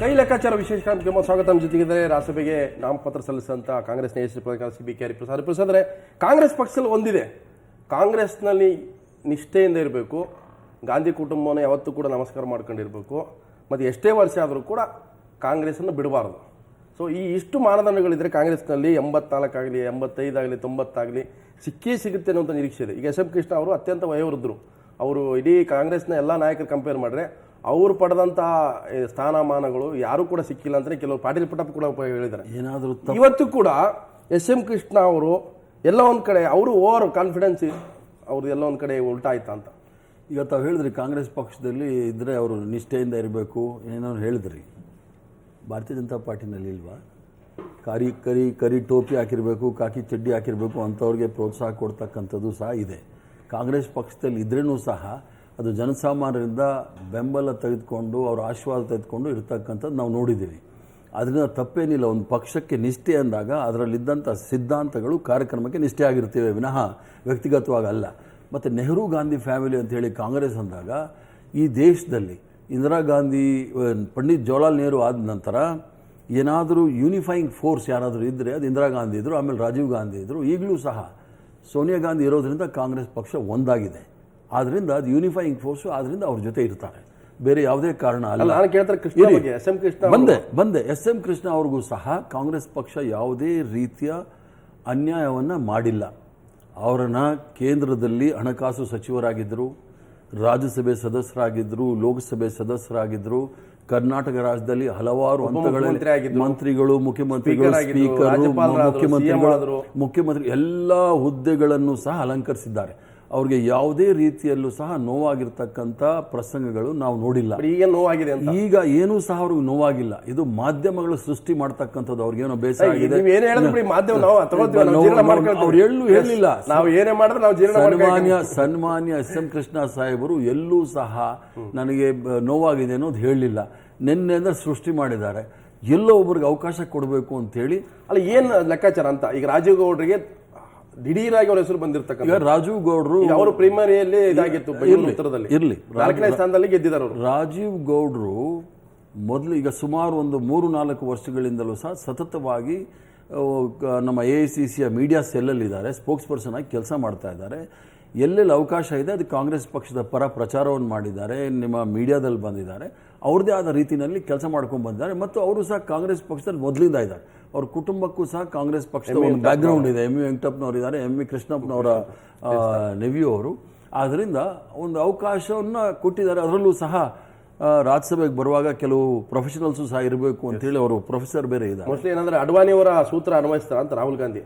ಕೈ ಲೆಕ್ಕಾಚಾರ ವಿಶೇಷ ಕಾರ್ಯಕ್ರಮ ಸ್ವಾಗತ. ನಮ್ಮ ಜೊತೆಗಿದ್ದಾರೆ ರಾಜ್ಯಸಭೆಗೆ ನಾಮಪತ್ರ ಸಲ್ಲಿಸಿದಂಥ ಕಾಂಗ್ರೆಸ್ನ CM ಪ್ರಸಾದ್ ಅವರೇ, ಕಾಂಗ್ರೆಸ್ ಪಕ್ಷದಲ್ಲಿ ಒಂದಿದೆ, ಕಾಂಗ್ರೆಸ್ನಲ್ಲಿ ನಿಷ್ಠೆಯಿಂದ ಇರಬೇಕು, ಗಾಂಧಿ ಕುಟುಂಬವನ್ನು ಯಾವತ್ತೂ ಕೂಡ ನಮಸ್ಕಾರ ಮಾಡ್ಕೊಂಡಿರಬೇಕು, ಮತ್ತು ಎಷ್ಟೇ ವರ್ಷ ಆದರೂ ಕೂಡ ಕಾಂಗ್ರೆಸ್ಸನ್ನು ಬಿಡಬಾರ್ದು. ಸೊ ಈ ಇಷ್ಟು ಮಾನದಂಡಗಳಿದ್ರೆ ಕಾಂಗ್ರೆಸ್ನಲ್ಲಿ 84 ಆಗಲಿ 85 ಆಗಲಿ 90 ಆಗಲಿ ಸಿಗುತ್ತೆ ಅನ್ನೋಂಥ ನಿರೀಕ್ಷೆ ಇದೆ. ಈಗ SM ಕೃಷ್ಣ ಅವರು ಅತ್ಯಂತ ವಯೋವೃದ್ಧರು, ಅವರು ಇಡೀ ಕಾಂಗ್ರೆಸ್ನ ಎಲ್ಲ ನಾಯಕರು ಕಂಪೇರ್ ಮಾಡಿದ್ರೆ ಅವರು ಪಡೆದಂಥ ಸ್ಥಾನಮಾನಗಳು ಯಾರೂ ಕೂಡ ಸಿಕ್ಕಿಲ್ಲ ಅಂತಲೇ ಕೆಲವರು ಪಾಟೀಲ್ ಪುಟ್ಟಪ್ಪ ಕೂಡ ಹೇಳಿದ್ದಾರೆ. ಏನಾದರೂ ಇವತ್ತು ಕೂಡ SM ಕೃಷ್ಣ ಅವರು ಎಲ್ಲ ಒಂದು ಕಡೆ ಅವರು ಓವರ್ ಕಾನ್ಫಿಡೆನ್ಸ್ ಅವ್ರದ್ದು ಎಲ್ಲ ಒಂದು ಕಡೆ ಉಲ್ಟಾ ಆಯ್ತಾ ಅಂತ. ಈಗ ತಾವು ಹೇಳಿದ್ರಿ ಕಾಂಗ್ರೆಸ್ ಪಕ್ಷದಲ್ಲಿ ಇದ್ದರೆ ಅವರು ನಿಷ್ಠೆಯಿಂದ ಇರಬೇಕು ಏನೋ ಹೇಳಿದ್ರಿ. ಭಾರತೀಯ ಜನತಾ ಪಾರ್ಟಿನಲ್ಲಿ ಇಲ್ವಾ? ಕರಿ ಟೋಪಿ ಹಾಕಿರಬೇಕು, ಕಾಕಿ ಚಡ್ಡಿ ಹಾಕಿರಬೇಕು ಅಂಥವ್ರಿಗೆ ಪ್ರೋತ್ಸಾಹ ಕೊಡ್ತಕ್ಕಂಥದ್ದು ಸಹ ಇದೆ. ಕಾಂಗ್ರೆಸ್ ಪಕ್ಷದಲ್ಲಿ ಇದ್ರೂ ಸಹ ಅದು ಜನಸಾಮಾನ್ಯರಿಂದ ಬೆಂಬಲ ತೆಗೆದುಕೊಂಡು ಅವ್ರ ಆಶೀರ್ವಾದ ತೆಗೆದುಕೊಂಡು ಇರ್ತಕ್ಕಂಥದ್ದು ನಾವು ನೋಡಿದ್ದೀವಿ. ಅದರಿಂದ ತಪ್ಪೇನಿಲ್ಲ. ಒಂದು ಪಕ್ಷಕ್ಕೆ ನಿಷ್ಠೆ ಅಂದಾಗ ಅದರಲ್ಲಿದ್ದಂಥ ಸಿದ್ಧಾಂತಗಳು ಕಾರ್ಯಕ್ರಮಕ್ಕೆ ನಿಷ್ಠೆ ಆಗಿರ್ತೇವೆ ವಿನಃ ವ್ಯಕ್ತಿಗತವಾಗಿ ಅಲ್ಲ. ಮತ್ತು ನೆಹರು ಗಾಂಧಿ ಫ್ಯಾಮಿಲಿ ಅಂತೇಳಿ ಕಾಂಗ್ರೆಸ್ ಅಂದಾಗ ಈ ದೇಶದಲ್ಲಿ ಇಂದಿರಾ ಗಾಂಧಿ, ಪಂಡಿತ್ ಜವಾಹರ್ಲಾಲ್ ನೆಹರು ಆದ ನಂತರ ಏನಾದರೂ ಯೂನಿಫೈಯಿಂಗ್ ಫೋರ್ಸ್ ಯಾರಾದರೂ ಇದ್ದರೆ ಅದು ಇಂದಿರಾ ಗಾಂಧಿ ಇದ್ದರು, ಆಮೇಲೆ ರಾಜೀವ್ ಗಾಂಧಿ ಇದ್ದರು, ಈಗಲೂ ಸಹ ಸೋನಿಯಾ ಗಾಂಧಿ ಇರೋದ್ರಿಂದ ಕಾಂಗ್ರೆಸ್ ಪಕ್ಷ ಒಂದಾಗಿದೆ. ಆದ್ದರಿಂದ ಅದು ಯೂನಿಫೈಯಿಂಗ್ ಫೋರ್ಸು, ಆದ್ದರಿಂದ ಅವ್ರ ಜೊತೆ ಇರ್ತಾರೆ, ಬೇರೆ ಯಾವುದೇ ಕಾರಣ ಅಲ್ಲ. ಬಂದೆ SM ಕೃಷ್ಣ ಅವ್ರಿಗೂ ಸಹ ಕಾಂಗ್ರೆಸ್ ಪಕ್ಷ ಯಾವುದೇ ರೀತಿಯ ಅನ್ಯಾಯವನ್ನು ಮಾಡಿಲ್ಲ. ಅವರನ್ನ ಕೇಂದ್ರದಲ್ಲಿ ಹಣಕಾಸು ಸಚಿವರಾಗಿದ್ದರು, ರಾಜ್ಯಸಭೆ ಸದಸ್ಯರಾಗಿದ್ದರು, ಲೋಕಸಭೆ ಸದಸ್ಯರಾಗಿದ್ದರು, ಕರ್ನಾಟಕ ರಾಜ್ಯದಲ್ಲಿ ಹಲವಾರು ಹಂತಗಳಲ್ಲಿ ಮಂತ್ರಿಗಳು, ಮುಖ್ಯಮಂತ್ರಿಗಳು, ಸ್ಪೀಕರ್, ಮುಖ್ಯಮಂತ್ರಿ ಎಲ್ಲ ಹುದ್ದೆಗಳನ್ನು ಸಹ ಅಲಂಕರಿಸಿದ್ದಾರೆ. ಅವ್ರಿಗೆ ಯಾವುದೇ ರೀತಿಯಲ್ಲೂ ಸಹ ನೋವಾಗಿರ್ತಕ್ಕಂಥ ಪ್ರಸಂಗಗಳು ನಾವು ನೋಡಿಲ್ಲ. ಈಗ ಏನೂ ಸಹ ಅವ್ರಿಗೆ ನೋವಾಗಿಲ್ಲ. ಇದು ಮಾಧ್ಯಮಗಳು ಸೃಷ್ಟಿ ಮಾಡ್ತಕ್ಕಂಥದ್ದು. ಅವ್ರಿಗೇನೋ ಬೇಸರ ಆಗಿದೆ. ಅವ್ರು ಹೇಳಿಲ್ಲ. ಸನ್ಮಾನ್ಯ SM ಕೃಷ್ಣ ಸಾಹೇಬರು ಎಲ್ಲೂ ಸಹ ನನಗೆ ನೋವಾಗಿದೆ ಅನ್ನೋದು ಹೇಳಲಿಲ್ಲ. ನಿನ್ನೆ ಅಂದ್ರೆ ಸೃಷ್ಟಿ ಮಾಡಿದ್ದಾರೆ. ಎಲ್ಲೋ ಒಬ್ರಿಗೆ ಅವಕಾಶ ಕೊಡಬೇಕು ಅಂತೇಳಿ. ಅಲ್ಲ, ಏನ್ ಲೆಕ್ಕಾಚಾರ ಅಂತ ಈಗ ರಾಜೀವ್ ಗೌಡ್ರಿಗೆ ದಿಢೀರಾಗಿ ಅವ್ರ ಹೆಸರು ಬಂದಿರ್ತಕ್ಕಂಥ ರಾಜೀವ್ ಗೌಡ್ರು ಅವರು ಪ್ರಿಮರಿಯಲ್ಲಿ ಇದಾಗಿತ್ತು, ಉತ್ತರದಲ್ಲಿ ಇರಲಿ 4ನೇ ಸ್ಥಾನದಲ್ಲಿ ಗೆದ್ದಿದ್ದಾರೆ ಅವರು. ರಾಜೀವ್ ಗೌಡ್ರು ಮೊದಲು ಈಗ ಸುಮಾರು ಒಂದು 3-4 ವರ್ಷಗಳಿಂದಲೂ ಸಹ ಸತತವಾಗಿ ನಮ್ಮ AICCಯ ಮೀಡಿಯಾ ಸೆಲ್ಲಲ್ಲಿದ್ದಾರೆ, ಸ್ಪೋಕ್ಸ್ ಪರ್ಸನ್ ಆಗಿ ಕೆಲಸ ಮಾಡ್ತಾ ಇದ್ದಾರೆ. ಎಲ್ಲೆಲ್ಲಿ ಅವಕಾಶ ಇದೆ ಅದು ಕಾಂಗ್ರೆಸ್ ಪಕ್ಷದ ಪರ ಪ್ರಚಾರವನ್ನು ಮಾಡಿದ್ದಾರೆ, ನಿಮ್ಮ ಮೀಡಿಯಾದಲ್ಲಿ ಬಂದಿದ್ದಾರೆ, ಅವ್ರದ್ದೇ ಆದ ರೀತಿಯಲ್ಲಿ ಕೆಲಸ ಮಾಡ್ಕೊಂಡು ಬಂದಿದ್ದಾರೆ. ಮತ್ತು ಅವರು ಸಹ ಕಾಂಗ್ರೆಸ್ ಪಕ್ಷದಲ್ಲಿ ಮೊದಲಿಂದ ಇದ್ದಾರೆ. ಅವ್ರ ಕುಟುಂಬಕ್ಕೂ ಸಹ ಕಾಂಗ್ರೆಸ್ ಪಕ್ಷದ ಒಂದು ಬ್ಯಾಕ್ಗ್ರೌಂಡ್ ಇದೆ. MV ವೆಂಕಟಪ್ಪನವರು ಇದ್ದಾರೆ, MV ಕೃಷ್ಣಪ್ಪನವರ ನೆವ್ಯೂ ಅವರು. ಆದ್ದರಿಂದ ಒಂದು ಅವಕಾಶವನ್ನು ಕೊಟ್ಟಿದ್ದಾರೆ. ಅದರಲ್ಲೂ ಸಹ ರಾಜ್ಯಸಭೆಗೆ ಬರುವಾಗ ಕೆಲವು ಪ್ರೊಫೆಷನಲ್ಸು ಸಹ ಇರಬೇಕು ಅಂತೇಳಿ ಅವರು ಪ್ರೊಫೆಸರ್ ಬೇರೆ ಇದ್ದಾರೆ. ಮೋಸ್ಟ್ಲಿ ಏನಂದ್ರೆ ಅಡ್ವಾಣಿಯವರ ಸೂತ್ರ ಅನ್ವಯಿಸ್ತಾರ ಅಂತ ರಾಹುಲ್ ಗಾಂಧಿ.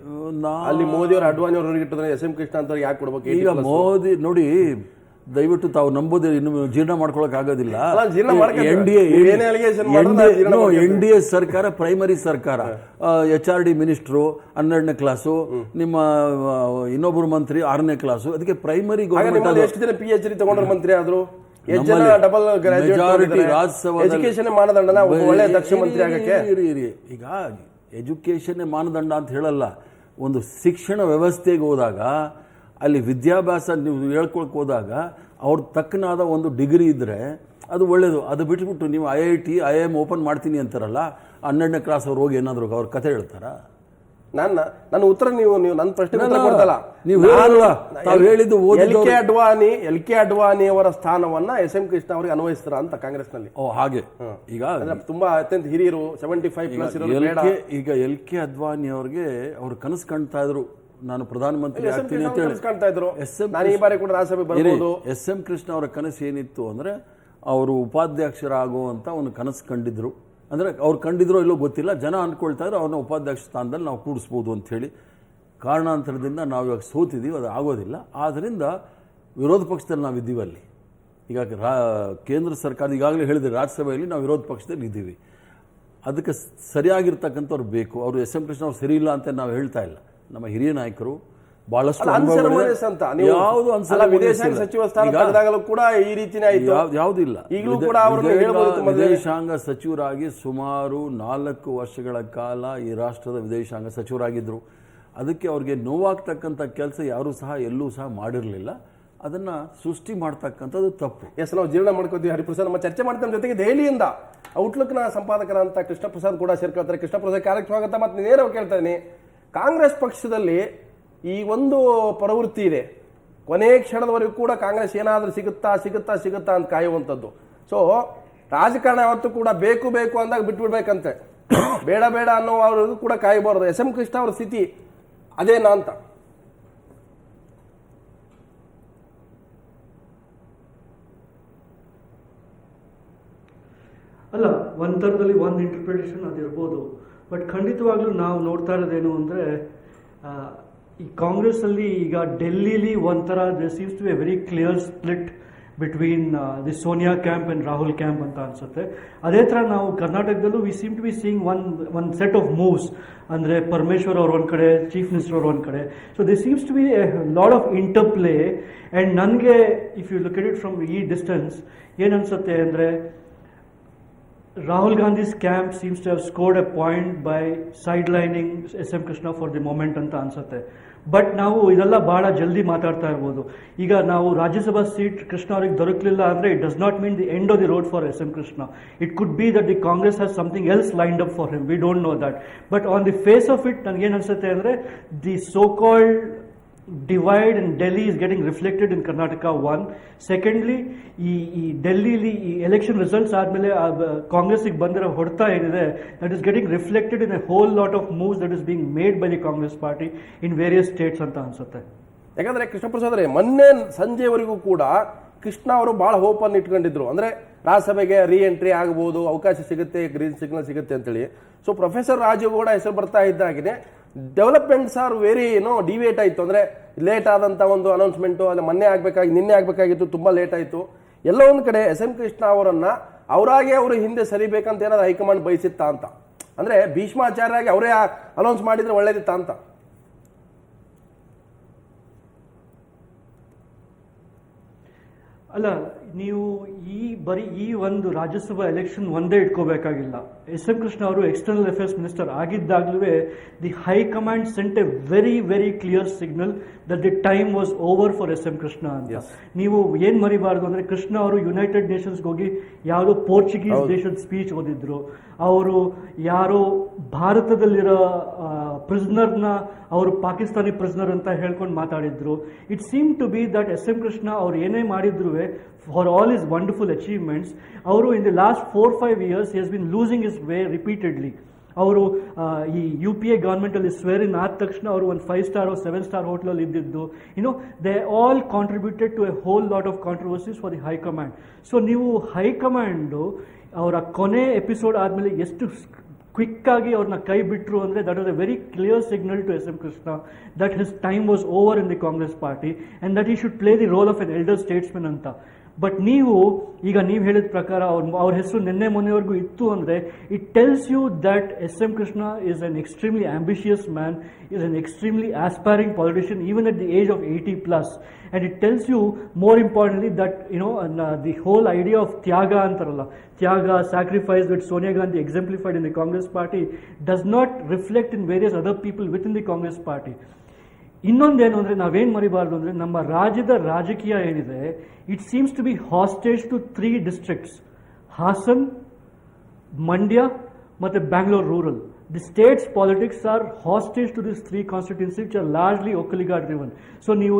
ಅಲ್ಲಿ ಮೋದಿಯವರ ಅಡ್ವಾಣಿಯವರು ಇಟ್ಟಿದ್ರೆ SM ಕೃಷ್ಣ ಅಂತ ಯಾಕೆ ಕೊಡ್ಬೇಕು? ಈಗ ಮೋದಿ ನೋಡಿ, ದಯವಿಟ್ಟು ತಾವು ನಂಬೋದೇ ಇನ್ನು ಜೀರ್ಣ ಮಾಡ್ಕೊಳಕ್ ಆಗೋದಿಲ್ಲ. NDA ಸರ್ಕಾರ ಪ್ರೈಮರಿ ಸರ್ಕಾರ, HRD ಮಿನಿಸ್ಟ್ರು 12ನೇ ಕ್ಲಾಸು, ನಿಮ್ಮ ಇನ್ನೊಬ್ಬರು ಮಂತ್ರಿ 6ನೇ ಕ್ಲಾಸು. ಅದಕ್ಕೆ ಪ್ರೈಮರಿ ಗೌರ್ಮೆಂಟ್ ಎಷ್ಟು ಜನ PhD ತಗೊಂಡ್ರ ಮಂತ್ರಿ ಆದ್ರು, ಡಬಲ್ ಮೆಜಾರಿಟಿ ರಾಜ್ಯಸಭಾ ಎಜುಕೇಶನ್ ಮಾನದಂಡ ಒಳ್ಳೆ ದಕ್ಷ ಮಂತ್ರಿ ಆಗಕ್ಕೆ. ಈಗ ಎಜುಕೇಶನ್ ಮಾನದಂಡ ಅಂತ ಹೇಳಲ್ಲ. ಒಂದು ಶಿಕ್ಷಣ ವ್ಯವಸ್ಥೆಗೆ ಹೋದಾಗ ಅಲ್ಲಿ ವಿದ್ಯಾಭ್ಯಾಸ ನೀವು ಹೇಳ್ಕೊಳಕ್ಕೆ ಹೋದಾಗ ಅವ್ರ ತಕ್ಕನಾದ ಒಂದು ಡಿಗ್ರಿ ಇದ್ದರೆ ಅದು ಒಳ್ಳೇದು. ಅದು ಬಿಟ್ಬಿಟ್ಟು ನೀವು IIT IIM ಓಪನ್ ಮಾಡ್ತೀನಿ ಅಂತಾರಲ್ಲ, 12ನೇ ಕ್ಲಾಸ್ ಅವ್ರು ಹೋಗಿ ಏನಾದ್ರು ಅವ್ರ ಕತೆ ಹೇಳ್ತಾರಾ? ನನ್ನ ಉತ್ತರ ನೀವು ನನ್ನ ಪ್ರಶ್ನೆ ಉತ್ತರ ಕೊಡ್ತಲ್ಲ. ನೀವು ಹೇಳಿದ್ದು ಎಲ್ ಕೆ ಅಡ್ವಾಣಿ ಅವರ ಸ್ಥಾನವನ್ನ SM ಕೃಷ್ಣ ಅವರಿಗೆ ಅನ್ವಯಿಸ್ತಾರ ಅಂತ ಕಾಂಗ್ರೆಸ್ನಲ್ಲಿ. ಹಾಗೆ ಈಗ ತುಂಬಾ ಅತ್ಯಂತ ಹಿರಿಯರು 75+ ಇರೋರು. ಈಗ LK ಅಡ್ವಾಣಿ ಅವ್ರಿಗೆ ಅವ್ರು ಕನಸು ಕಾಣ್ತಾ ಇದ್ರು, ನಾನು ಪ್ರಧಾನಮಂತ್ರಿ ಆಗ್ತೀನಿ ಅಂತ ಹೇಳಿ ಕಾಣ್ತಾ ಇದ್ರು. ಈ ಬಾರಿ ಕೂಡ ರಾಜ್ಯಸಭೆ ಬರ್ಬೋದು. SM ಕೃಷ್ಣ ಅವರ ಕನಸು ಏನಿತ್ತು ಅಂದ್ರೆ ಅವರು ಉಪಾಧ್ಯಕ್ಷರಾಗುವಂತ ಒಂದು ಕನಸು ಕಂಡಿದ್ರು. ಅಂದ್ರೆ ಅವ್ರು ಕಂಡಿದ್ರೋ ಇಲ್ಲೋ ಗೊತ್ತಿಲ್ಲ, ಜನ ಅನ್ಕೊಳ್ತಾ ಇದ್ರು ಅವ್ರನ್ನ ಉಪಾಧ್ಯಕ್ಷ ಸ್ಥಾನದಲ್ಲಿ ನಾವು ಕೂಡಿಸ್ಬೋದು ಅಂತ ಹೇಳಿ. ಕಾರಣಾಂತರದಿಂದ ನಾವು ಇವಾಗ ಸೋತಿದ್ದೀವಿ, ಅದು ಆಗೋದಿಲ್ಲ. ಆದ್ದರಿಂದ ವಿರೋಧ ಪಕ್ಷದಲ್ಲಿ ನಾವು ಇದ್ದೀವಿ. ಅಲ್ಲಿ ಈಗ ಕೇಂದ್ರ ಸರ್ಕಾರ ಈಗಾಗಲೇ ಹೇಳಿದ್ರೆ ರಾಜ್ಯಸಭೆಯಲ್ಲಿ ನಾವು ವಿರೋಧ ಪಕ್ಷದಲ್ಲಿ ಇದ್ದೀವಿ. ಅದಕ್ಕೆ ಸರಿಯಾಗಿರ್ತಕ್ಕಂಥವ್ರು ಬೇಕು. ಅವರು SM ಕೃಷ್ಣ ಅವ್ರು ಸರಿ ಇಲ್ಲ ಅಂತ ನಾವು ಹೇಳ್ತಾ ಇಲ್ಲ. ನಮ್ಮ ಹಿರಿಯ ನಾಯಕರು ಬಹಳಷ್ಟು ಯಾವುದು ವಿದೇಶಾಂಗ ಸಚಿವ ಸ್ಥಾನ ಕೂಡ ಈ ರೀತಿನೇ ಆಯಿತು. ಯಾವುದಿಲ್ಲ. ಈಗಲೂ ಕೂಡ ವಿದೇಶಾಂಗ ಸಚಿವರಾಗಿ ಸುಮಾರು 4 ವರ್ಷಗಳ ಕಾಲ ಈ ರಾಷ್ಟ್ರದ ವಿದೇಶಾಂಗ ಸಚಿವರಾಗಿದ್ದರು. ಅದಕ್ಕೆ ಅವ್ರಿಗೆ ನೋವಾಗ್ತಕ್ಕಂಥ ಕೆಲಸ ಯಾರೂ ಸಹ ಎಲ್ಲೂ ಸಹ ಮಾಡಿರಲಿಲ್ಲ. ಅದನ್ನು ಸೃಷ್ಟಿ ಮಾಡ್ತಕ್ಕಂಥದ್ದು ತಪ್ಪು. ಎಸ್, ನಾವು ಜೀರ್ಣ ಮಾಡ್ಕೋತೀವಿ. ಹರಿಪ್ರಸಾದ್ ನಮ್ಮ ಚರ್ಚೆ ಮಾಡ್ತಾರೆ. ಜೊತೆಗೆ ದೆಹಲಿಯಿಂದ ಔಟ್ಲುಕ್ನ ಸಂಪಾದಕರಂತ ಕೃಷ್ಣ ಪ್ರಸಾದ್ ಕೂಡ ಸೇರ್ಕೊಳ್ತಾರೆ. ಕೃಷ್ಣ ಪ್ರಸಾದ್ ಕಾರ್ಯಕ್ಕೆ ಸ್ವಾಗತ. ಮತ್ತು ನೇರವಾಗಿ ಕೇಳ್ತಾ ಇದ್ದೀನಿ, ಕಾಂಗ್ರೆಸ್ ಪಕ್ಷದಲ್ಲಿ ಈ ಒಂದು ಪ್ರವೃತ್ತಿ ಇದೆ, ಕೊನೆ ಕ್ಷಣದವರೆಗೂ ಕೂಡ ಕಾಂಗ್ರೆಸ್ ಏನಾದರೂ ಸಿಗುತ್ತಾ ಅಂತ ಕಾಯುವಂಥದ್ದು. ಸೊ ರಾಜಕಾರಣ ಯಾವತ್ತೂ ಕೂಡ ಬೇಕು ಅಂದಾಗ ಬಿಟ್ಬಿಡ್ಬೇಕಂತೆ, ಬೇಡ ಅನ್ನೋವರೆಗೂ ಕೂಡ ಕಾಯಬಾರದು. SM ಕೃಷ್ಣ ಅವರ ಸ್ಥಿತಿ ಅದೇನಾ ಅಂತ. ಅಲ್ಲ, ಒಂದು ಥರದಲ್ಲಿ ಒಂದು ಇಂಟರ್ಪ್ರಿಟೇಷನ್ ಅದಿರ್ಬೋದು. ಬಟ್ ಖಂಡಿತವಾಗ್ಲೂ ನಾವು ನೋಡ್ತಾ ಇರೋದೇನು ಅಂದರೆ, ಈ ಕಾಂಗ್ರೆಸ್ ಅಲ್ಲಿ ಈಗ ಡೆಲ್ಲಿಲಿ ಒಂಥರ there seems to be a very clear split between the Sonia camp and Rahul camp ಅಂತ ಅನ್ಸುತ್ತೆ. ಅದೇ ಥರ ನಾವು ಕರ್ನಾಟಕದಲ್ಲೂ we seem to be seeing one set of moves. ಅಂದರೆ ಪರಮೇಶ್ವರ್ ಅವ್ರ ಒಂದು ಕಡೆ, ಚೀಫ್ ಮಿನಿಸ್ಟರ್ ಅವ್ರ ಒಂದು ಕಡೆ. So the seems to be a lot of interplay. And ನನಗೆ if you look at it from ಈ ಡಿಸ್ಟೆನ್ಸ್ ಏನನ್ಸುತ್ತೆ ಅಂದರೆ, Rahul Gandhi's camp seems to have scored a point by sidelining SM Krishna for the moment ಅಂತ ಅನ್ಸುತ್ತೆ. But ನಾವು ಇದೆಲ್ಲ ಬಹಳ ಜಲ್ದಿ ಮಾತಾಡ್ತಾ ಇರ್ಬೋದು. ಈಗ ನಾವು ರಾಜ್ಯಸಭಾ ಸೀಟ್ ಕೃಷ್ಣ ಅವ್ರಿಗೆ ದೊರಕಲಿಲ್ಲ ಅಂದರೆ it does not mean the end of the road for SM Krishna. It could be that the Congress has something else lined up for him. We don't know that. But on the face of it ನನಗೇನು ಅನ್ಸುತ್ತೆ ಅಂದರೆ, the so called divide in Delhi is getting reflected in Karnataka. One, secondly, ಈ ಡೆಲ್ಲಿಲಿ ಈ election results ಆದಮೇಲೆ ಕಾಂಗ್ರೆಸ್ಗೆ ಬಂದಿರೋ ಹೊಡೆತ ಏನಿದೆ, that is getting reflected in a whole lot of moves that is being made by the Congress party in various States ಅಂತ ಅನ್ಸುತ್ತೆ. ಯಾಕಂದ್ರೆ ಕೃಷ್ಣ ಪ್ರಸಾದ್ ಅವರೇ, ಮೊನ್ನೆ ಸಂಜೆವರೆಗೂ ಕೂಡ ಕೃಷ್ಣ ಅವರು ಬಹಳ ಹೋಪ್ ಅನ್ನು ಇಟ್ಕೊಂಡಿದ್ರು. ಅಂದ್ರೆ ರಾಜ್ಯಸಭೆಗೆ ರೀ ಎಂಟ್ರಿ ಆಗಬಹುದು, ಅವಕಾಶ ಸಿಗುತ್ತೆ, ಗ್ರೀನ್ ಸಿಗ್ನಲ್ ಸಿಗುತ್ತೆ ಅಂತೇಳಿ. ಸೊ ಪ್ರೊಫೆಸರ್ ರಾಜು ಕೂಡ ಹೆಸರು ಬರ್ತಾ ಇದ್ದಾಗಿದೆ. ಡೆವಲಪ್ಮೆಂಟ್ಸ್ ಆರ್ ವೆರಿ ಡಿವೇಟ್ ಆಯಿತು. ಅಂದರೆ ಲೇಟ್ ಆದಂಥ ಒಂದು ಅನೌನ್ಸ್ಮೆಂಟು, ಅದು ನಿನ್ನೆ ಆಗಬೇಕಾಗಿತ್ತು, ತುಂಬ ಲೇಟ್ ಆಯಿತು. ಎಲ್ಲೋ ಒಂದು ಕಡೆ SM ಕೃಷ್ಣ ಅವರನ್ನು ಅವರು ಹಿಂದೆ ಸರಿಬೇಕಂತ ಏನಾದ್ರು ಹೈಕಮಾಂಡ್ ಬಯಸಿತ್ತಾ ಅಂತ. ಅಂದರೆ ಭೀಷ್ಮಾಚಾರ್ಯಾಗಿ ಅವರೇ ಅನೌನ್ಸ್ ಮಾಡಿದರೆ ಒಳ್ಳೇದಿತ್ತಾ ಅಂತ. ಅಲ್ಲ, ನೀವು ಬರೀ ಈ ಒಂದು ರಾಜ್ಯಸಭಾ ಎಲೆಕ್ಷನ್ ಒಂದೇ ಇಟ್ಕೋಬೇಕಾಗಿಲ್ಲ. SM ಕೃಷ್ಣ ಅವರು ಎಕ್ಸ್ಟರ್ನಲ್ ಅಫೇರ್ಸ್ ಮಿನಿಸ್ಟರ್ ಆಗಿದ್ದಾಗಲೂ the high command sent a very very clear signal that the time was over for SM Krishna ಅಂತ. ನೀವು ಏನ್ ಮರಿಬಾರ್ದು ಅಂದ್ರೆ, ಕೃಷ್ಣ ಅವರು ಯುನೈಟೆಡ್ ನೇಷನ್ಸ್ಗೆ ಹೋಗಿ ಯಾವುದೋ ಪೋರ್ಚುಗೀಸ್ ದೇಶದ ಸ್ಪೀಚ್ ಓದಿದ್ರು. ಅವರು ಯಾರೋ ಭಾರತದಲ್ಲಿರೋ ಪ್ರಿಸ್ನರ್ನ ಅವರು ಪಾಕಿಸ್ತಾನಿ ಪ್ರಿಸ್ನರ್ ಅಂತ ಹೇಳ್ಕೊಂಡು ಮಾತಾಡಿದ್ರು. It seem to be that SM Krishna ಅವ್ರು ಏನೇ ಮಾಡಿದ್ರು, for all his wonderful achievements, ಅವರು in the last 4-5 years he has been losing his way repeatedly. ಅವರು ಈ UPA ಗವರ್ಮೆಂಟಲ್ಲಿ ಸ್ವೇರಿನ್ ಆದ ತಕ್ಷಣ ಅವರು ಒಂದು 5-star or 7-star ಹೋಟ್ಲಲ್ಲಿ ಇದ್ದಿದ್ದು, they all contributed to a whole lot of controversies for the high command. So ನೀವು ಹೈಕಮಾಂಡು ಅವರ ಕೊನೆ ಎಪಿಸೋಡ್ ಆದಮೇಲೆ ಎಷ್ಟು ಕ್ವಿಕ್ ಆಗಿ ಅವ್ರನ್ನ ಕೈ ಬಿಟ್ಟರು ಅಂದರೆ, that was a very clear signal to SM Krishna that his time was over in the Congress party and that he should play the role of an elder statesman ಅಂತ. ಬಟ್ ನೀವು ಹೇಳಿದ ಪ್ರಕಾರ ಅವ್ರ ಹೆಸರು ನಿನ್ನೆ ಮೊನ್ನೆವರೆಗೂ ಇತ್ತು ಅಂದರೆ, it tells you that SM Krishna is an extremely ambitious man, is an extremely aspiring politician even at the age of 80+. And it tells you, more importantly, that the whole idea of tyaga antaralla, tyaga, sacrifice that Sonia Gandhi exemplified in the Congress party does not reflect in various other people within the Congress party. ಇನ್ನೊಂದೇನು ಅಂದರೆ, ನಾವೇನು ಮರಿಬಾರ್ದು ಅಂದರೆ, ನಮ್ಮ ರಾಜ್ಯದ ರಾಜಕೀಯ ಏನಿದೆ, it seems to be hostage to 3 districts: Hassan, Mandya ಮತ್ತು Bangalore rural. The state's politics are hostage to these 3 constituencies which are largely Okkaliga driven. So ನೀವು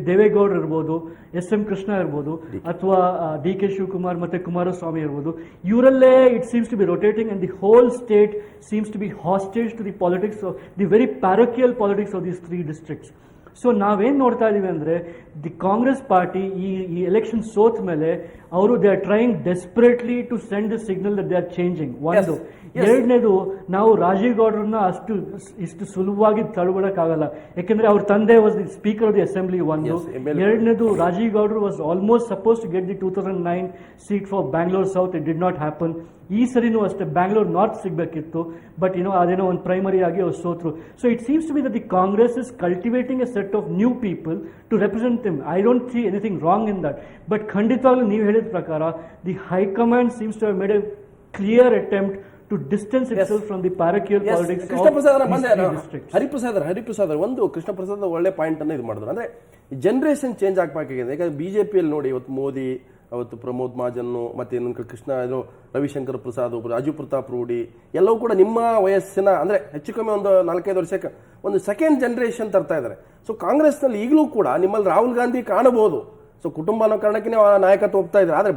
ದೇವೇಗೌಡ ಇರ್ಬೋದು, SM ಕೃಷ್ಣ ಇರ್ಬೋದು, ಅಥವಾ DK Shivkumar ಮತ್ತು ಕುಮಾರಸ್ವಾಮಿ ಇರ್ಬೋದು, ಇವರಲ್ಲೇ it seems to be rotating and the whole state seems to be hostage to the politics, the very parochial politics of these 3 districts. So ನಾವೇನು ನೋಡ್ತಾ ಇದ್ದೀವಿ ಅಂದರೆ, ದಿ ಕಾಂಗ್ರೆಸ್ ಪಾರ್ಟಿ ಈ ಎಲೆಕ್ಷನ್ ಸೋತ ಮೇಲೆ ಅವರು they are trying desperately to send the signal that they are changing. ಒಂದು. ಎರಡನೇದು, ನಾವು ರಾಜೀವ್ ಗೌಡ್ರನ್ನ ಇಷ್ಟು ಸುಲಭವಾಗಿ ತಳ್ಬಿಡಕ್ಕಾಗಲ್ಲ, ಯಾಕೆಂದ್ರೆ ಅವ್ರ ತಂದೆ was the speaker of the assembly. ಒಂದು. ಎರಡನೇದು, ರಾಜೀವ್ ಗೌಡ್ರು was almost supposed to get the 2009 seat for Bangalore south. It did not happen. ಈ ಸರಿನೂ ಅಷ್ಟೇ ಬ್ಯಾಂಗ್ಳೂರ್ ನಾರ್ತ್ ಸಿಗಬೇಕಿತ್ತು, ಬಟ್ ಅದೇನೋ ಒಂದು ಪ್ರೈಮರಿ ಆಗಿ ಅವ್ರು ಸೋತ್ರು. So it seems to be that the Congress is cultivating a set of new people to represent them. I don't see anything wrong in that. But ಖಂಡಿತವಾಗ್ಲೂ ನೀವು ಹೇಳಿದ ಪ್ರಕಾರ the high command seems to have made a clear attempt to distance itself from the parochial politics Krishna Prasad of ಬಂದೆ these three districts. Hariprasad ಒಂದು ಕೃಷ್ಣ ಪ್ರಸಾದ್ ಒಳ್ಳೆ point ಅನ್ನು ಇದು ಮಾಡಿದ್ರು. ಅಂದ್ರೆ ಜನರೇಷನ್ ಚೇಂಜ್ ಆಗ್ಬೇಕಾಗಿದೆ. ಯಾಕಂದ್ರೆ ಬಿಜೆಪಿಯಲ್ಲಿ ನೋಡಿ, ಇವತ್ತು ಮೋದಿ, ಅವತ್ತು ಪ್ರಮೋದ್ ಮಹಾಜನ್ನು, ಮತ್ತೆ ಇನ್ನೊಂದು ಕೃಷ್ಣ ಇದು ರವಿಶಂಕರ್ ಪ್ರಸಾದ್, ರಾಜೀವ್ ಪ್ರತಾಪ್ ರೂಢಿ ಎಲ್ಲವೂ ಕೂಡ ನಿಮ್ಮ ವಯಸ್ಸಿನ ಅಂದ್ರೆ ಹೆಚ್ಚು ಕಮ್ಮಿ ಒಂದು 4-5 ವರ್ಷಕ್ಕೆ ಒಂದು ಸೆಕೆಂಡ್ ಜನರೇಷನ್ ತರ್ತಾ ಇದ್ದಾರೆ. ಸೊ ಕಾಂಗ್ರೆಸ್ನಲ್ಲಿ ಈಗಲೂ ಕೂಡ ನಿಮ್ಮಲ್ಲಿ ರಾಹುಲ್ ಗಾಂಧಿ ಕಾಣಬಹುದು. ಸೊ ಕುಟುಂಬ ಅನ್ನೋ ಕಾರಣಕ್ಕೆ ನೀವು ನಾಯಕತ್ವ ಹೋಗ್ತಾ ಇದ್ದಾರೆ. ಆದರೆ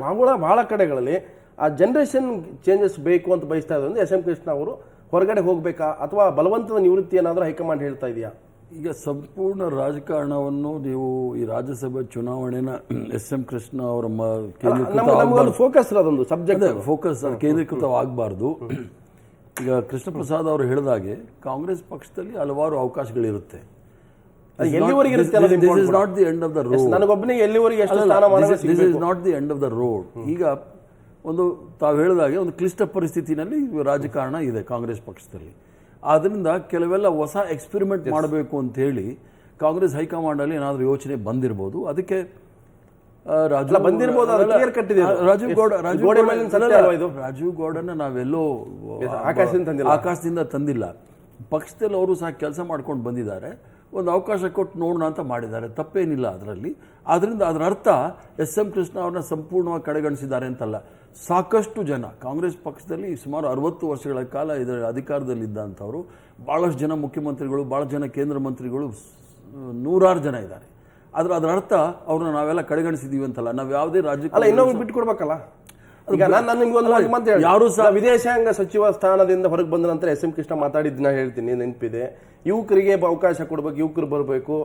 ಬಹಳ ಕಡೆಗಳಲ್ಲಿ ಆ ಜನರೇಷನ್ ಚೇಂಜಸ್ ಬೇಕು ಅಂತ ಬಯಸ್ತಾ ಇದ್ದಾರೆ. ಎಸ್ ಎಂ ಕೃಷ್ಣ ಅವರು ಹೊರಗಡೆ ಹೋಗ್ಬೇಕಾ ಅಥವಾ ಬಲವಂತದ ನಿವೃತ್ತಿ ಏನಾದರೂ ಹೈಕಮಾಂಡ್ ಹೇಳ್ತಾ ಇದೆಯಾ? ಈಗ ಸಂಪೂರ್ಣ ರಾಜಕಾರಣವನ್ನು ನೀವು ಈ ರಾಜ್ಯಸಭೆ ಚುನಾವಣೆನ ಎಸ್ ಎಂ ಕೃಷ್ಣ ಅವರ ಫೋಕಸ್ ಅದೊಂದು ಸಬ್ಜೆಕ್ಟ್ ಫೋಕಸ್ ಕೇಂದ್ರೀಕೃತವಾಗಬಾರ್ದು. ಈಗ ಕೃಷ್ಣ ಪ್ರಸಾದ್ ಅವರು ಹೇಳಿದಾಗೆ ಕಾಂಗ್ರೆಸ್ ಪಕ್ಷದಲ್ಲಿ ಹಲವಾರು ಅವಕಾಶಗಳಿರುತ್ತೆ. ಎಲ್ಲಿವರೆಗೆ This is not the end of the road. ನನಗೊಬ್ಬನಿಗೆ ಎಲ್ಲಿವರೆಗೆ ಎಷ್ಟು ಸ್ಥಾನಮಾನ This is not the end of the road. ಈಗ ಒಂದು ತಾವು ಹೇಳಿದಾಗೆ ಒಂದು ಕ್ಲಿಷ್ಟ ಪರಿಸ್ಥಿತಿನಲ್ಲಿ ರಾಜಕಾರಣ ಇದೆ ಕಾಂಗ್ರೆಸ್ ಪಕ್ಷದಲ್ಲಿ. ಆದ್ರಿಂದ ಕೆಲವೆಲ್ಲ ಹೊಸ ಎಕ್ಸ್ಪೆರಿಮೆಂಟ್ ಮಾಡಬೇಕು ಅಂತ ಹೇಳಿ ಕಾಂಗ್ರೆಸ್ ಹೈಕಮಾಂಡ್ ಅಲ್ಲಿ ಏನಾದರೂ ಯೋಚನೆ ಬಂದಿರಬಹುದು. ಅದಕ್ಕೆ ರಾಜೀವ್ ಗೌಡನ ನಾವೆಲ್ಲೋ ಆಕಾಶದಿಂದ ತಂದಿಲ್ಲ. ಪಕ್ಷದಲ್ಲಿ ಅವರು ಸಹ ಕೆಲಸ ಮಾಡ್ಕೊಂಡು ಬಂದಿದ್ದಾರೆ. ಒಂದು ಅವಕಾಶ ಕೊಟ್ಟು ನೋಡೋಣ ಅಂತ ಮಾಡಿದ್ದಾರೆ, ತಪ್ಪೇನಿಲ್ಲ ಅದರಲ್ಲಿ. ಆದ್ರಿಂದ ಅದರ ಅರ್ಥ ಎಸ್ ಎಂ ಕೃಷ್ಣ ಅವ್ರನ್ನ ಸಂಪೂರ್ಣವಾಗಿ ಕಡೆಗಣಿಸಿದ್ದಾರೆ ಅಂತಲ್ಲ. ಸಾಕಷ್ಟು ಜನ ಕಾಂಗ್ರೆಸ್ ಪಕ್ಷದಲ್ಲಿ ಸುಮಾರು 60 ವರ್ಷಗಳ ಕಾಲ ಇದರ ಅಧಿಕಾರದಲ್ಲಿದ್ದಂಥವ್ರು, ಭಾಳಷ್ಟು ಜನ ಮುಖ್ಯಮಂತ್ರಿಗಳು, ಭಾಳ ಜನ ಕೇಂದ್ರ ಮಂತ್ರಿಗಳು, 100 ಜನ ಇದ್ದಾರೆ. ಆದ್ರೆ ಅದರ ಅರ್ಥ ಅವ್ರನ್ನ ನಾವೆಲ್ಲ ಕಡೆಗಣಿಸಿದೀವಿ ಅಂತಲ್ಲ. ನಾವು ಯಾವುದೇ ರಾಜ್ಯಕ್ಕೆ ಇನ್ನೊಂದು ಬಿಟ್ಟು ಕೊಡ್ಬೇಕಲ್ಲ. ಈಗ ಯಾರು ಸಹ ವಿದೇಶಾಂಗ ಸಚಿವ ಸ್ಥಾನದಿಂದ ಹೊರಗೆ ಬಂದ ನಂತರ ಎಸ್ ಎಂ ಕೃಷ್ಣ ಮಾತಾಡಿದ್ನ ಹೇಳ್ತೀನಿ, ನೆನಪಿದೆ. ಯುವಕರಿಗೆ ಅವಕಾಶ ಕೊಡಬೇಕು, ಯುವಕರು ಬರಬೇಕು.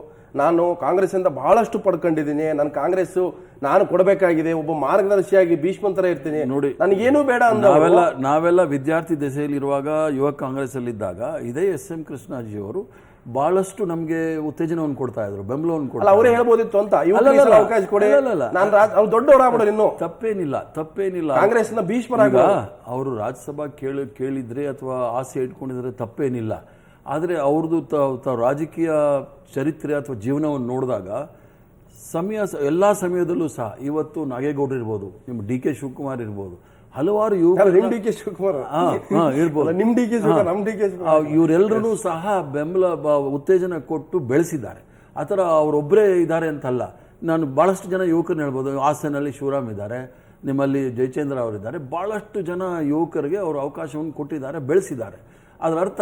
ನಾನು ಕಾಂಗ್ರೆಸ್ ಇಂದ ಬಹಳಷ್ಟು ಪಡ್ಕೊಂಡಿದ್ದೀನಿ. ನಾನು ಕಾಂಗ್ರೆಸ್ ನಾನು ಕೊಡಬೇಕಾಗಿದೆ, ಒಬ್ಬ ಮಾರ್ಗದರ್ಶಿಯಾಗಿ ಭೀಷ್ಮಂತರ ಇರ್ತೀನಿ, ನೋಡಿ ನನಗೇನು ಬೇಡ ಅಂತ. ನಾವೆಲ್ಲ ವಿದ್ಯಾರ್ಥಿ ದೆಸೆಯಲ್ಲಿರುವಾಗ, ಯುವ ಕಾಂಗ್ರೆಸ್ ಅಲ್ಲಿದ್ದಾಗ ಇದೇ ಎಸ್ ಎಂ ಕೃಷ್ಣಾಜಿ ಅವರು ಬಹಳಷ್ಟು ನಮಗೆ ಉತ್ತೇಜನವನ್ನು ಕೊಡ್ತಾ ಇದ್ರು, ಬೆಂಬಲವನ್ನು ಕೊಡ್ತಾ. ಅವರೇ ಹೇಳ್ಬೋದಿತ್ತು ಅಂತ ಅವಕಾಶ ಕೊಡಿ, ನಾನು ದೊಡ್ಡವರಾಗ್ಬಿಡೋದು. ಇನ್ನು ತಪ್ಪೇನಿಲ್ಲ. ಕಾಂಗ್ರೆಸ್ ಭೀಷ್ಮರಾಗ ಅವರು ರಾಜ್ಯಸಭಾ ಕೇಳಿದ್ರೆ ಅಥವಾ ಆಸೆ ಇಟ್ಕೊಂಡಿದ್ರೆ ತಪ್ಪೇನಿಲ್ಲ. ಆದರೆ ಅವ್ರದ್ದು ರಾಜಕೀಯ ಚರಿತ್ರೆ ಅಥವಾ ಜೀವನವನ್ನು ನೋಡಿದಾಗ ಎಲ್ಲ ಸಮಯದಲ್ಲೂ ಸಹ, ಇವತ್ತು ನಾಗೇಗೌಡರು ಇರ್ಬೋದು, ನಿಮ್ಮ ಡಿ ಕೆ ಶಿವಕುಮಾರ್ ಇರ್ಬೋದು, ಹಲವಾರು ಇವರೆಲ್ಲರೂ ಸಹ ಬೆಂಬಲ ಉತ್ತೇಜನ ಕೊಟ್ಟು ಬೆಳೆಸಿದ್ದಾರೆ. ಆ ಥರ ಅವರೊಬ್ಬರೇ ಇದ್ದಾರೆ ಅಂತಲ್ಲ. ನಾನು ಬಹಳಷ್ಟು ಜನ ಯುವಕರನ್ನ ಹೇಳ್ಬೋದು. ಹಾಸನಲ್ಲಿ ಶಿವರಾಮ್ ಇದ್ದಾರೆ, ನಿಮ್ಮಲ್ಲಿ ಜಯಚಂದ್ರ ಅವರಿದ್ದಾರೆ. ಬಹಳಷ್ಟು ಜನ ಯುವಕರಿಗೆ ಅವರು ಅವಕಾಶವನ್ನು ಕೊಟ್ಟಿದ್ದಾರೆ, ಬೆಳೆಸಿದ್ದಾರೆ. ಅದರ ಅರ್ಥ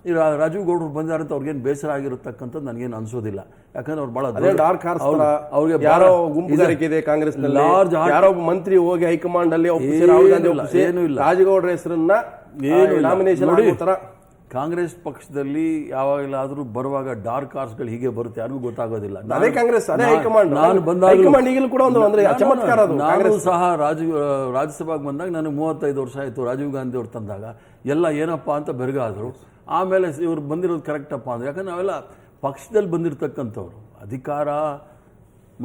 ಈ ರಾಜೀವ್ ಗೌಡರು ಬಂದಿದ್ದಾರೆ ಅಂತ ಅವ್ರಿಗೇನು ಬೇಸರ ಆಗಿರತಕ್ಕಂಥದ್ದು ನನಗೇನು ಅನ್ಸೋದಿಲ್ಲ. ಯಾಕಂದ್ರೆ ಅವ್ರು ಬಹಳ ಅವ್ರಿಗೆ ಯಾರೋ ಗುಂಪುಗಾರಿಕೆ ಇದೆ ಕಾಂಗ್ರೆಸ್ ಯಾರೋ ಮಂತ್ರಿ ಹೋಗಿ ಹೈಕಮಾಂಡ್ ಅಲ್ಲಿ ಏನೂ ಇಲ್ಲ. ರಾಜಗೌಡರ ಹೆಸರನ್ನ ನಾಮಿನೇಷನ್ ಕಾಂಗ್ರೆಸ್ ಪಕ್ಷದಲ್ಲಿ ಯಾವಾಗಲಾದ್ರೂ ಬರುವಾಗ ಡಾರ್ಕ್ ಹಾರ್ಸ್ಗಳು ಹೀಗೆ ಬರುತ್ತೆ, ಯಾರಿಗೂ ಗೊತ್ತಾಗೋದಿಲ್ಲ. ನಾನು ಸಹ ರಾಜ್ಯಸಭಾಗೆ ಬಂದಾಗ ನನಗೆ 35 ವರ್ಷ ಆಯಿತು. ರಾಜೀವ್ ಗಾಂಧಿ ಅವ್ರು ತಂದಾಗ ಎಲ್ಲ ಏನಪ್ಪ ಅಂತ ಬೆರಗಾದ್ರು. ಆಮೇಲೆ ಇವ್ರು ಬಂದಿರೋದು ಕರೆಕ್ಟಪ್ಪ ಅಂದ್ರೆ, ಯಾಕಂದ್ರೆ ನಾವೆಲ್ಲ ಪಕ್ಷದಲ್ಲಿ ಬಂದಿರತಕ್ಕಂಥವ್ರು. ಅಧಿಕಾರ,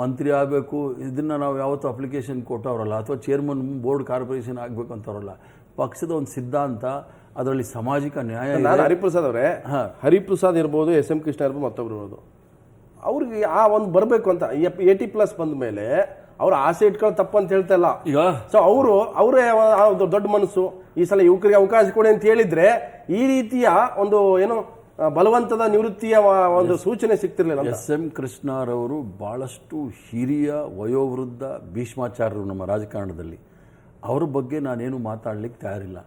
ಮಂತ್ರಿ ಆಗಬೇಕು, ಇದನ್ನ ನಾವು ಯಾವತ್ತೂ ಅಪ್ಲಿಕೇಶನ್ ಕೊಟ್ಟವರಲ್ಲ, ಅಥವಾ ಚೇರ್ಮನ್ ಬೋರ್ಡ್ ಕಾರ್ಪೊರೇಷನ್ ಆಗಬೇಕು ಅಂತವ್ರಲ್ಲ. ಪಕ್ಷದ ಒಂದು ಸಿದ್ಧಾಂತ, ಅದರಲ್ಲಿ ಸಾಮಾಜಿಕ ನ್ಯಾಯ. ಹರಿಪ್ರಸಾದ್ ಅವರೇ, ಹರಿಪ್ರಸಾದ್ ಇರ್ಬೋದು, ಎಸ್ ಎಂ ಕೃಷ್ಣ ಇರ್ಬೋದು, ಮತ್ತೊಬ್ರು ಇರ್ಬೋದು, ಅವ್ರಿಗೆ ಆ ಒಂದು ಬರಬೇಕು ಅಂತ 80+ ಬಂದ ಮೇಲೆ ಅವ್ರ ಆಸೆ ಇಟ್ಕೊಳ್ಳೋ ತಪ್ಪು ಅಂತ ಹೇಳ್ತಾ ಇಲ್ಲ ಈಗ. ಸೊ ಅವರೇ ದೊಡ್ಡ ಮನಸ್ಸು, ಈ ಸಲ ಯುವಕರಿಗೆ ಅವಕಾಶ ಕೊಡಿ ಅಂತ ಹೇಳಿದ್ರೆ ಈ ರೀತಿಯ ಒಂದು ಏನು ಬಲವಂತದ ನಿವೃತ್ತಿಯ ಒಂದು ಸೂಚನೆ ಸಿಗ್ತಿರ್ಲಿಲ್ಲ. ಎಸ್ ಎಂ ಕೃಷ್ಣರವರು ಬಹಳಷ್ಟು ಹಿರಿಯ ವಯೋವೃದ್ಧ ಭೀಷ್ಮಾಚಾರ್ಯರು ನಮ್ಮ ರಾಜಕಾರಣದಲ್ಲಿ. ಅವ್ರ ಬಗ್ಗೆ ನಾನೇನು ಮಾತಾಡ್ಲಿಕ್ಕೆ ತಯಾರಿಲ್ಲ.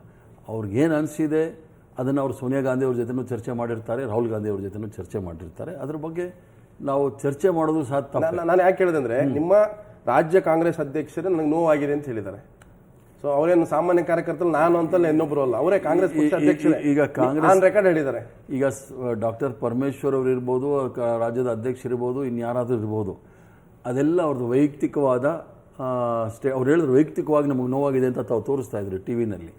ಅವ್ರಿಗೇನು ಅನಿಸಿದೆ ಅದನ್ನು ಅವರು ಸೋನಿಯಾ ಗಾಂಧಿ ಅವ್ರ ಜೊತೆನೂ ಚರ್ಚೆ ಮಾಡಿರ್ತಾರೆ, ರಾಹುಲ್ ಗಾಂಧಿ ಅವ್ರ ಜೊತೆನೂ ಚರ್ಚೆ ಮಾಡಿರ್ತಾರೆ. ಅದ್ರ ಬಗ್ಗೆ ನಾವು ಚರ್ಚೆ ಮಾಡೋದು ಸಹ ತಪ್ಪು. ನಾನು ಯಾಕೆ ಹೇಳಿದೆ ಅಂದರೆ, ನಿಮ್ಮ ರಾಜ್ಯ ಕಾಂಗ್ರೆಸ್ ಅಧ್ಯಕ್ಷರೇ ನನಗೆ ನೋವಾಗಿದೆ ಅಂತ ಹೇಳಿದ್ದಾರೆ. ಸೊ ಅವರೇನು ಸಾಮಾನ್ಯ ಕಾರ್ಯಕರ್ತರು ನಾನು ಅಂತಲ್ಲ, ಇನ್ನೊಬ್ಬರು ಅಲ್ಲ, ಅವರೇ ಕಾಂಗ್ರೆಸ್ ಪಕ್ಷ ಅಧ್ಯಕ್ಷರೇ. ಈಗ ಕಾಂಗ್ರೆಸ್ ರೆಕಾರ್ಡ್ ಹೇಳಿದ್ದಾರೆ. ಈಗ ಡಾಕ್ಟರ್ ಪರಮೇಶ್ವರ್ ಅವರು ಇರ್ಬೋದು, ರಾಜ್ಯದ ಅಧ್ಯಕ್ಷರಿರ್ಬೋದು, ಇನ್ಯಾರಾದ್ರೂ ಇರ್ಬೋದು, ಅದೆಲ್ಲ ಅವ್ರದ್ದು ವೈಯಕ್ತಿಕವಾದ ಅವ್ರು ಹೇಳಿದ್ರು ವೈಯಕ್ತಿಕವಾಗಿ ನಮಗೆ ನೋವಾಗಿದೆ ಅಂತ ತಾವು ತೋರಿಸ್ತಾ ಇದ್ರು ಟಿವಿನಲ್ಲಿ.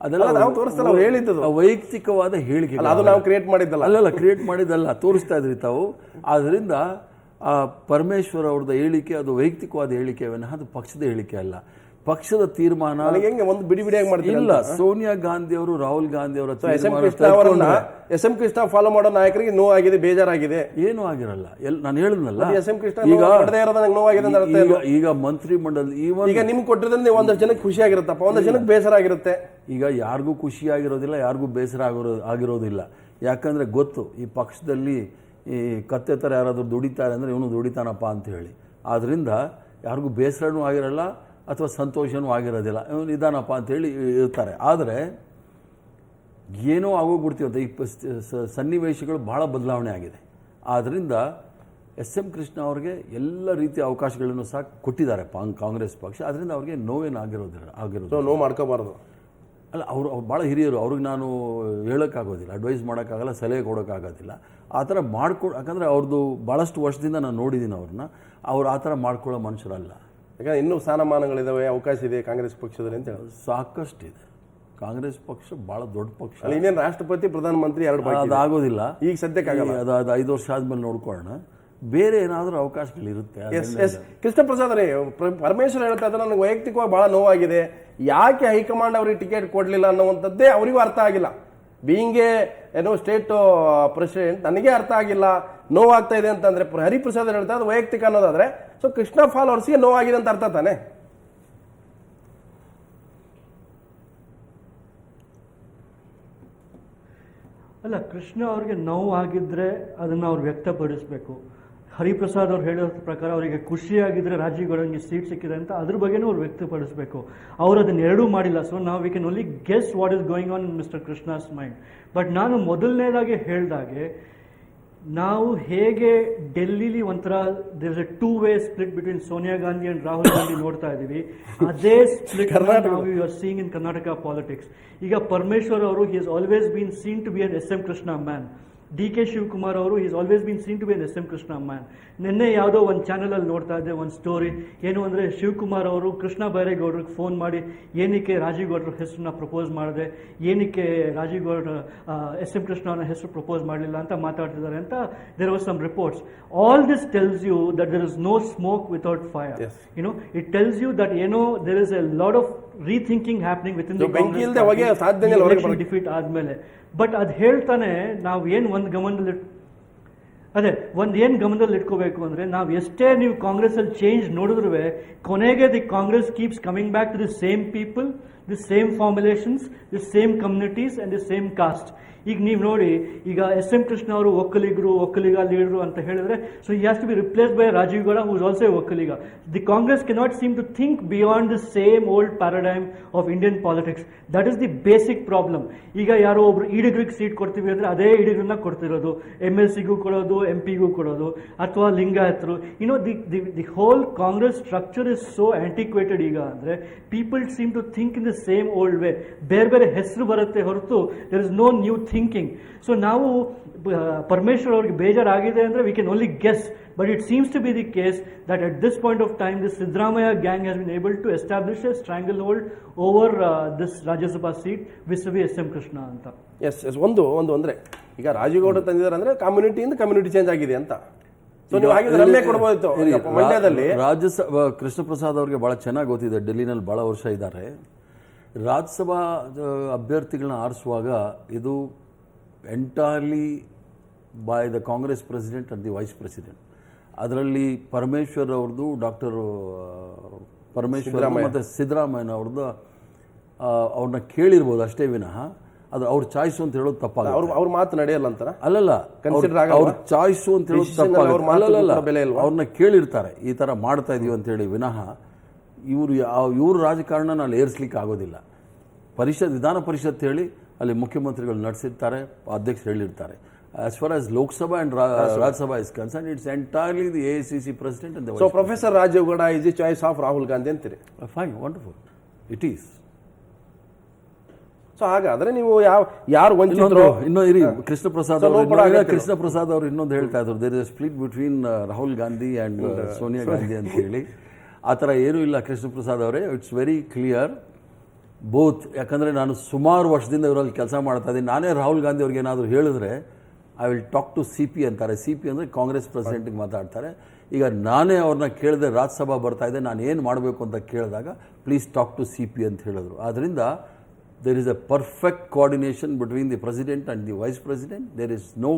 ಅದೆಲ್ಲ ನಾವು ತೋರಿಸ್ತಲ್ಲ, ಅವ್ರು ಹೇಳಿದ್ದು ವೈಯಕ್ತಿಕವಾದ ಹೇಳಿಕೆ, ಅದು ನಾವು ಕ್ರಿಯೇಟ್ ಮಾಡಿದ್ದಲ್ಲ. ಅಲ್ಲಲ್ಲ, ಕ್ರಿಯೇಟ್ ಮಾಡಿದ್ದಲ್ಲ, ತೋರಿಸ್ತಾ ಇದ್ರಿ ತಾವು. ಆದ್ದರಿಂದ ಪರಮೇಶ್ವರ್ ಅವ್ರದ್ದು ಹೇಳಿಕೆ ಅದು ವೈಯಕ್ತಿಕವಾದ ಹೇಳಿಕೆ ವಿನಃ ಅದು ಪಕ್ಷದ ಹೇಳಿಕೆ ಅಲ್ಲ. ಪಕ್ಷದ ತೀರ್ಮಾನ ನನಗೆ ಹೆಂಗೆ ಒಂದು ಬಿಡಿ ಬಿಡಿಯಾಗಿ ಮಾಡ್ತೀನಿ ಇಲ್ಲ. ಸೋನಿಯಾ ಗಾಂಧಿ ಅವರು, ರಾಹುಲ್ ಗಾಂಧಿ ಅವರ ಎಸ್ ಎಂ ಕೃಷ್ಣ ಫಾಲೋ ಮಾಡೋ ನಾಯಕರಿಗೆ ನೋವಾಗಿದೆ, ಬೇಜಾರಾಗಿದೆ. ಏನೂ ಆಗಿರಲ್ಲ. ನಾನು ಹೇಳಿದ್ನಲ್ಲ, ಎಸ್ ಎಂ ಕೃಷ್ಣ ನೋವಾಗಿದೆ. ಈಗ ಮಂತ್ರಿ ಮಂಡಲ ಈಗ ನಿಮ್ಗೆ ಕೊಟ್ಟಿದ್ರೆ ನೀವು ಒಂದಷ್ಟು ಜನಕ್ಕೆ ಖುಷಿ ಆಗಿರುತ್ತಪ್ಪ, ಒಂದಷ್ಟು ಜನಕ್ಕೆ ಬೇಸರ ಆಗಿರುತ್ತೆ. ಈಗ ಯಾರಿಗೂ ಖುಷಿ ಆಗಿರೋದಿಲ್ಲ, ಯಾರಿಗೂ ಬೇಸರ ಆಗಿರೋದಿಲ್ಲ. ಯಾಕಂದ್ರೆ ಗೊತ್ತು ಈ ಪಕ್ಷದಲ್ಲಿ ಈ ಕತ್ತೆ ಥರ ಯಾರಾದರೂ ದುಡಿತಾರೆ ಅಂದರೆ ಇವನು ದುಡಿತಾನಪ್ಪ ಅಂತ ಹೇಳಿ. ಆದ್ದರಿಂದ ಯಾರಿಗೂ ಬೇಸರನೂ ಆಗಿರಲ್ಲ ಅಥವಾ ಸಂತೋಷನೂ ಆಗಿರೋದಿಲ್ಲ, ಇವನು ನಿಧಾನಪ್ಪ ಅಂತೇಳಿ ಇರ್ತಾರೆ. ಆದರೆ ಏನೋ ಆಗೋಗ್ಬಿಡ್ತೀವಂತ ಈ ಸನ್ನಿವೇಶಗಳು ಭಾಳ ಬದಲಾವಣೆ ಆಗಿದೆ. ಆದ್ದರಿಂದ ಎಸ್ ಎಂ ಕೃಷ್ಣ ಅವ್ರಿಗೆ ಎಲ್ಲ ರೀತಿಯ ಅವಕಾಶಗಳನ್ನು ಸಹ ಕೊಟ್ಟಿದ್ದಾರೆ ಕಾಂಗ್ರೆಸ್ ಪಕ್ಷ. ಅದರಿಂದ ಅವ್ರಿಗೆ ನೋವೇನು ಆಗಿರೋದು ನೋವು ಮಾಡ್ಕೋಬಾರ್ದು. ಅಲ್ಲ, ಅವರು ಭಾಳ ಹಿರಿಯರು, ಅವ್ರಿಗೆ ನಾನು ಹೇಳೋಕ್ಕಾಗೋದಿಲ್ಲ, ಅಡ್ವೈಸ್ ಮಾಡೋಕ್ಕಾಗಲ್ಲ, ಸಲಹೆ ಕೊಡೋಕ್ಕಾಗೋದಿಲ್ಲ. ಆ ಥರ ಯಾಕಂದರೆ ಅವ್ರದ್ದು ಭಾಳಷ್ಟು ವರ್ಷದಿಂದ ನಾನು ನೋಡಿದ್ದೀನಿ ಅವ್ರನ್ನ. ಅವ್ರು ಆ ಥರ ಮಾಡ್ಕೊಳ್ಳೋ ಮನುಷ್ಯರಲ್ಲ. ಯಾಕಂದರೆ ಇನ್ನೂ ಸ್ಥಾನಮಾನಗಳಿದ್ದಾವೆ, ಅವಕಾಶ ಇದೆ ಕಾಂಗ್ರೆಸ್ ಪಕ್ಷದಲ್ಲಿ ಅಂತ ಹೇಳೋದು ಸಾಕಷ್ಟಿದೆ. ಕಾಂಗ್ರೆಸ್ ಪಕ್ಷ ಭಾಳ ದೊಡ್ಡ ಪಕ್ಷ. ಇನ್ನೇನು ರಾಷ್ಟ್ರಪತಿ ಪ್ರಧಾನಮಂತ್ರಿ ಅದಾಗೋದಿಲ್ಲ ಈಗ ಸದ್ಯಕ್ಕಾಗಲ್ಲ. ಅದು 5 ವರ್ಷ ಆದಮೇಲೆ ನೋಡ್ಕೊಳ್ಳೋಣ. ಬೇರೆ ಏನಾದರೂ ಅವಕಾಶಗಳಿರುತ್ತೆ. ಕೃಷ್ಣ ಪ್ರಸಾದ್ ಅವರೇ, ಪರಮೇಶ್ವರ್ ಹೇಳ್ತಾ ಇದ್ದಾರೆ ನನಗೆ ವೈಯಕ್ತಿಕವಾಗಿ ಬಹಳ ನೋವಾಗಿದೆ, ಯಾಕೆ ಹೈಕಮಾಂಡ್ ಅವ್ರಿಗೆ ಟಿಕೆಟ್ ಕೊಡಲಿಲ್ಲ ಅನ್ನುವಂಥದ್ದೇ ಅವರಿಗೂ ಅರ್ಥ ಆಗಿಲ್ಲ. ಬೀಯಿಂಗ್ ಏನೋ ಸ್ಟೇಟ್ ಪ್ರೆಸಿಡೆಂಟ್ ನನಗೆ ಅರ್ಥ ಆಗಿಲ್ಲ, ನೋವಾಗ್ತಾ ಇದೆ ಅಂತಂದ್ರೆ ಹರಿಪ್ರಸಾದ್ ಹೇಳ್ತಾ ಅದು ವೈಯಕ್ತಿಕ ಅನ್ನೋದಾದ್ರೆ, ಸೊ ಕೃಷ್ಣ ಫಾಲೋವರ್ಸ್ಗೆ ನೋವಾಗಿದೆ ಅಂತ ಅರ್ಥ ತಾನೆ? ಅಲ್ಲ, ಕೃಷ್ಣ ಅವ್ರಿಗೆ ನೋವು ಆಗಿದ್ರೆ ಅದನ್ನ ಅವ್ರು ವ್ಯಕ್ತಪಡಿಸಬೇಕು. ಹರಿಪ್ರಸಾದ್ ಅವ್ರು ಹೇಳೋ ಪ್ರಕಾರ ಅವರಿಗೆ ಖುಷಿಯಾಗಿದ್ರೆ ರಾಜೀವ್ ಗೌಡಂಗೆ ಸೀಟ್ ಸಿಕ್ಕಿದೆ ಅಂತ ಅದ್ರ ಬಗ್ಗೆನೂ ಅವ್ರು ವ್ಯಕ್ತಪಡಿಸಬೇಕು. ಅವ್ರು ಅದನ್ನ ಎರಡೂ ಮಾಡಿಲ್ಲ. ಸೊ ನಾವು we can only guess what is going on in mister Krishna's mind. But ನಾನು ಮೊದಲನೇದಾಗಿ ಹೇಳ್ದಾಗೆ, ನಾವು ಹೇಗೆ ಡೆಲ್ಲಿಲಿ ಒಂಥರ there is a 2-way split between Sonia Gandhi and Rahul Gandhi ನೋಡ್ತಾ ಇದೀವಿ, ಅದೇ ಸ್ಪ್ಲಿಟ್ ನಾವು you are seeing in Karnataka politics. ಈಗ ಪರಮೇಶ್ವರ್ ಅವರು he has always been seen to be an S M Krishna man. D K Shivakumar ಅವರು is always been seen to B an S M Krishna man. ನಿನ್ನೆ ಯಾವುದೋ ಒಂದು ಚಾನಲಲ್ಲಿ ನೋಡ್ತಾ ಇದ್ದೆ ಒಂದು ಸ್ಟೋರಿ, ಏನು ಅಂದರೆ ಶಿವಕುಮಾರ್ ಅವರು ಕೃಷ್ಣ ಬೈರೇಗೌಡರಿಗೆ ಫೋನ್ ಮಾಡಿ ಏನಕ್ಕೆ ರಾಜೀವ್ ಗೌಡ್ರ ಹೆಸರನ್ನ ಪ್ರಪೋಸ್ ಮಾಡಿದೆ, ಏನಕ್ಕೆ ರಾಜೀವ್ ಗೌಡ್ರ ಎಸ್ ಎಂ ಕೃಷ್ಣ ಅವರ ಹೆಸರು ಪ್ರಪೋಸ್ ಮಾಡಲಿಲ್ಲ ಅಂತ ಮಾತಾಡ್ತಿದ್ದಾರೆ ಅಂತ there was some reports. All this tells you that there is no smoke without fire. You know it tells you that ಏನೋ there is a lot of rethinking happening with in the Congress defeat ಆದ್ಮೇಲೆ. But ಅದು ಹೇಳ್ತಾನೆ ನಾವು ಏನು ಗಮನದಲ್ಲಿ ಇಟ್ಕೋಬೇಕು ಅಂದ್ರೆ, ನಾವು ಎಷ್ಟೇ ನೀವು ಕಾಂಗ್ರೆಸ್ ಅಲ್ಲಿ ಚೇಂಜ್ ನೋಡಿದ್ರು ಕೊನೆಗೆ the Congress keeps coming back to the same people, the same formulations, the same communities and the same caste. ಈಗ ನೀವು ನೋಡಿ, ಈಗ ಎಸ್ ಎಂ ಕೃಷ್ಣ ಅವರು ಒಕ್ಕಲಿಗ ಲೀಡರು ಅಂತ ಹೇಳಿದ್ರೆ, so he has to be replace by Rajiv Gowda who is also a Vokkaliga. The Congress cannot seem to think beyond the same old paradigm of Indian politics. That is the basic problem. ಈಗ ಯಾರೋ ಒಬ್ರು ಈಡಿಗ್ರಿಗೆ seat ಕೊಡ್ತೀವಿ ಅಂದ್ರೆ ಅದೇ ಈಡಿಗ್ರನ್ನ ಕೊಡ್ತಿರೋದು, MLC-ಗೂ ಕೊಡೋದು, MP-ಗೂ ಕೊಡೋದು, ಅಥವಾ ಲಿಂಗಾಯತರು. The whole Congress structure is so antiquated ಈಗ ಅಂದ್ರೆ, people seem to think in the same old way. ಬೇರೆ ಬೇರೆ ಹೆಸರು ಬರುತ್ತೆ ಹೊರತು there is no new thinking. So ನಾವು ಪರಮೇಶ್ವರ್ ಅವ್ರಿಗೆ ಬೇಜಾರಾಗಿದೆ ಅಂದ್ರೆ we can only guess, but it seems to be the case that at this point of time this Siddaramaiah gang has been able to establish a stranglehold over this Rajya Sabha seat vis-a-vis SM Krishna anta. Yes, ಒಂದು ಅಂದ್ರೆ ಈಗ ರಾಜೀವ್ ಗೌಡ ತಂದಿದ್ದಾರೆ ಅಂದ್ರೆ ಕಮ್ಯುನಿಟಿಯಿಂದ community change ಆಗಿದೆ ಅಂತ. So ನೀವು ಹಾಗಿದ್ರೆ ರಮ್ಯ ಕೊಡಬಹುದಿತ್ತು. ಮಂಡ್ಯದಲ್ಲಿ ರಾಜ್ಯಸಭಾ ಕೃಷ್ಣ ಪ್ರಸಾದ್ ಅವರಿಗೆ ಬಹಳ ಚೆನ್ನಾಗಿ ಗೊತ್ತಿದೆ, ಡೆಲ್ಲಿನಲ್ಲಿ ಬಹಳ ವರ್ಷ ಇದ್ದಾರೆ. ರಾಜ್ಯಸಭಾ ಅಭ್ಯರ್ಥಿಗಳನ್ನ ಆರಿಸುವಾಗ ಇದು entirely by the Congress president and the vice president. ಅದರಲ್ಲಿ ಪರಮೇಶ್ವರ್ ಅವ್ರದ್ದು, ಡಾಕ್ಟರ್ ಪರಮೇಶ್ವರ್ ಮತ್ತು ಸಿದ್ದರಾಮಯ್ಯ ಅವ್ರದ್ದು ಅವ್ರನ್ನ ಕೇಳಿರ್ಬೋದು ಅಷ್ಟೇ ವಿನಃ ಅದು ಅವ್ರ ಚಾಯ್ಸು ಅಂತ ಹೇಳೋದು ತಪ್ಪಾಗ. ಅವ್ರ ಮಾತು ನಡೆಯಲ್ಲ ಅಂತಾರ? ಅಲ್ಲಲ್ಲ, ಅವ್ರ ಚಾಯ್ಸು ಅಂತ ಹೇಳೋದು ತಪ್ಪಾಗ. ಅವ್ರನ್ನ ಕೇಳಿರ್ತಾರೆ ಈ ಥರ ಮಾಡ್ತಾ ಇದೀವಿ ಅಂತೇಳಿ ವಿನಃ ಇವರು ರಾಜಕಾರಣ ಅಲ್ಲಿ ಏರಿಸ್ಲಿಕ್ಕೆ ಆಗೋದಿಲ್ಲ. ವಿಧಾನ ಪರಿಷತ್ ಹೇಳಿ ಅಲ್ಲಿ ಮುಖ್ಯಮಂತ್ರಿಗಳು ನಡೆಸಿರ್ತಾರೆ, ಅಧ್ಯಕ್ಷರು ಹೇಳಿರ್ತಾರೆ. As far as Lok Sabha and Rajya Sabha is concerned, it's entirely the AICC president and the vice. So Professor Rajiv Gowda is the choice of Rahul Gandhi ಅಂತೀರಿ? Fine, wonderful. It is. So ಹಾಗಾದ್ರೆ ನೀವು ಯಾರು ವಂಚಿತರು? ಇರಿ, ಕೃಷ್ಣ ಪ್ರಸಾದ್ ಅವರು ಇನ್ನೊಂದು ಹೇಳ್ತಾ ಇದ್ರು, there is split between Rahul Gandhi and Sonia Gandhi ಅಂತ ಹೇಳಿ. ಆ ಥರ ಏನೂ ಇಲ್ಲ ಕೃಷ್ಣ ಪ್ರಸಾದ್ ಅವರೇ. It's very clear both. ಯಾಕಂದರೆ ನಾನು ಸುಮಾರು ವರ್ಷದಿಂದ ಇವರಲ್ಲಿ ಕೆಲಸ ಮಾಡ್ತಾ ಇದ್ದೀನಿ. ನಾನೇ ರಾಹುಲ್ ಗಾಂಧಿ ಅವ್ರಿಗೆ ಏನಾದರೂ ಹೇಳಿದ್ರೆ I will talk to CP ಅಂತಾರೆ. CP ಅಂದರೆ ಕಾಂಗ್ರೆಸ್ ಪ್ರೆಸಿಡೆಂಟ್ಗೆ ಮಾತಾಡ್ತಾರೆ. ಈಗ ನಾನೇ ಅವ್ರನ್ನ ಕೇಳಿದೆ, ರಾಜ್ಯಸಭಾ ಬರ್ತಾ ಇದೆ, ನಾನು ಏನು ಮಾಡಬೇಕು ಅಂತ ಕೇಳಿದಾಗ ಪ್ಲೀಸ್ ಟಾಕ್ ಟು CP ಅಂತ ಹೇಳಿದ್ರು. ಆದ್ದರಿಂದ there is a perfect coordination between the president and the vice president. There is no